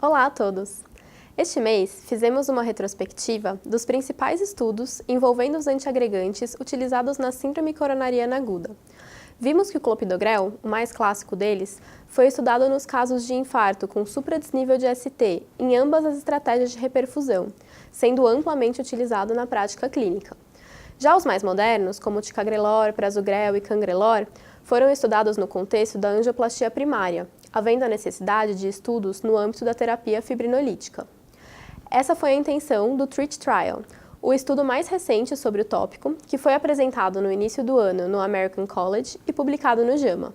Olá a todos! Este mês, fizemos uma retrospectiva dos principais estudos envolvendo os antiagregantes utilizados na síndrome coronariana aguda. Vimos que o clopidogrel, o mais clássico deles, foi estudado nos casos de infarto com supradesnível de ST em ambas as estratégias de reperfusão, sendo amplamente utilizado na prática clínica. Já os mais modernos, como ticagrelor, prasugrel e cangrelor, foram estudados no contexto da angioplastia primária, havendo a necessidade de estudos no âmbito da terapia fibrinolítica. Essa foi a intenção do TREAT Trial, o estudo mais recente sobre o tópico, que foi apresentado no início do ano no American College e publicado no JAMA.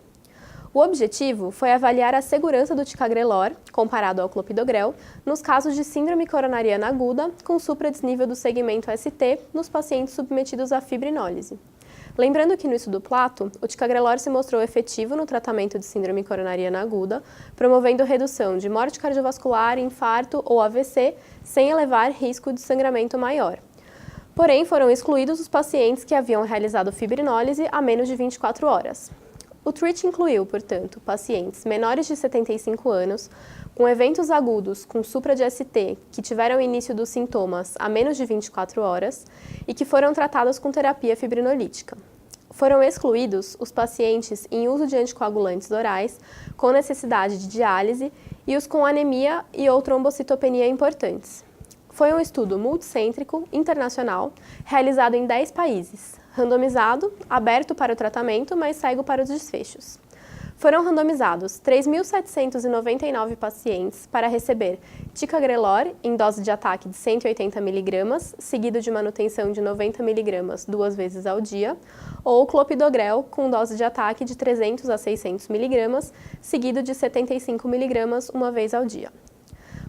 O objetivo foi avaliar a segurança do ticagrelor, comparado ao clopidogrel, nos casos de síndrome coronariana aguda com supradesnível do segmento ST nos pacientes submetidos à fibrinólise. Lembrando que no estudo Plato, o ticagrelor se mostrou efetivo no tratamento de síndrome coronariana aguda, promovendo redução de morte cardiovascular, infarto ou AVC, sem elevar risco de sangramento maior. Porém, foram excluídos os pacientes que haviam realizado fibrinólise há menos de 24 horas. O TREAT incluiu, portanto, pacientes menores de 75 anos, com eventos agudos com supra de ST que tiveram início dos sintomas há menos de 24 horas e que foram tratados com terapia fibrinolítica. Foram excluídos os pacientes em uso de anticoagulantes orais com necessidade de diálise e os com anemia e ou trombocitopenia importantes. Foi um estudo multicêntrico, internacional, realizado em 10 países, randomizado, aberto para o tratamento, mas cego para os desfechos. Foram randomizados 3.799 pacientes para receber ticagrelor em dose de ataque de 180 mg, seguido de manutenção de 90 mg 2 vezes ao dia, ou clopidogrel com dose de ataque de 300 a 600 mg, seguido de 75 mg uma vez ao dia.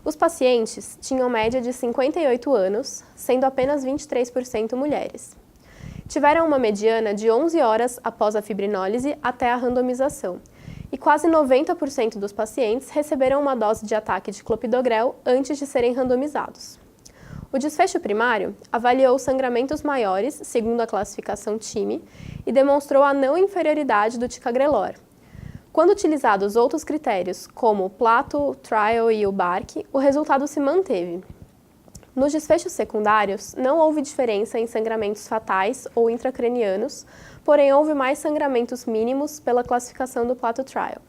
Os pacientes tinham média de 58 anos, sendo apenas 23% mulheres. Tiveram uma mediana de 11 horas após a fibrinólise até a randomização, e quase 90% dos pacientes receberam uma dose de ataque de clopidogrel antes de serem randomizados. O desfecho primário avaliou sangramentos maiores, segundo a classificação TIMI, e demonstrou a não inferioridade do ticagrelor. Quando utilizados outros critérios, como o Plato, Trial e o BARC, o resultado se manteve. Nos desfechos secundários, não houve diferença em sangramentos fatais ou intracranianos, porém houve mais sangramentos mínimos pela classificação do Plato Trial.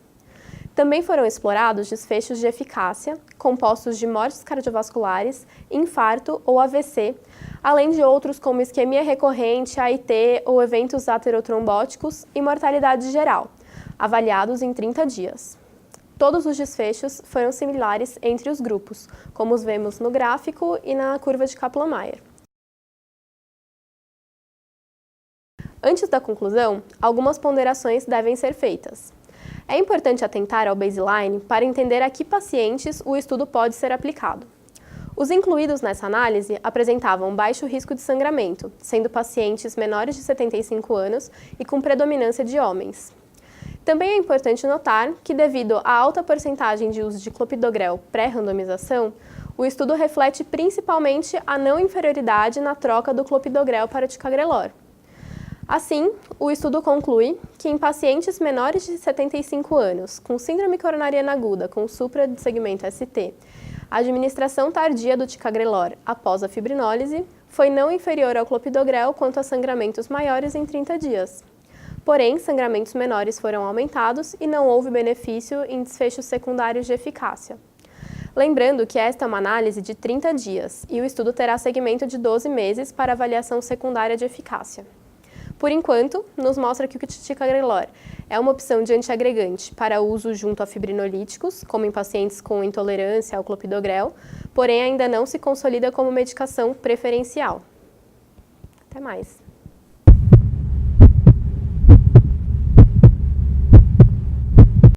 Também foram explorados desfechos de eficácia, compostos de mortes cardiovasculares, infarto ou AVC, além de outros como isquemia recorrente, AIT ou eventos aterotrombóticos e mortalidade geral, avaliados em 30 dias. Todos os desfechos foram similares entre os grupos, como os vemos no gráfico e na curva de Kaplan-Meier. Antes da conclusão, algumas ponderações devem ser feitas. É importante atentar ao baseline para entender a que pacientes o estudo pode ser aplicado. Os incluídos nessa análise apresentavam baixo risco de sangramento, sendo pacientes menores de 75 anos e com predominância de homens. Também é importante notar que, devido à alta porcentagem de uso de clopidogrel pré-randomização, o estudo reflete principalmente a não inferioridade na troca do clopidogrel para o ticagrelor. Assim, o estudo conclui que em pacientes menores de 75 anos, com síndrome coronariana aguda com supra de segmento ST, a administração tardia do ticagrelor após a fibrinólise foi não inferior ao clopidogrel quanto a sangramentos maiores em 30 dias. Porém, sangramentos menores foram aumentados e não houve benefício em desfechos secundários de eficácia. Lembrando que esta é uma análise de 30 dias e o estudo terá segmento de 12 meses para avaliação secundária de eficácia. Por enquanto, nos mostra que o ticagrelor é uma opção de antiagregante para uso junto a fibrinolíticos, como em pacientes com intolerância ao clopidogrel, porém ainda não se consolida como medicação preferencial. Até mais!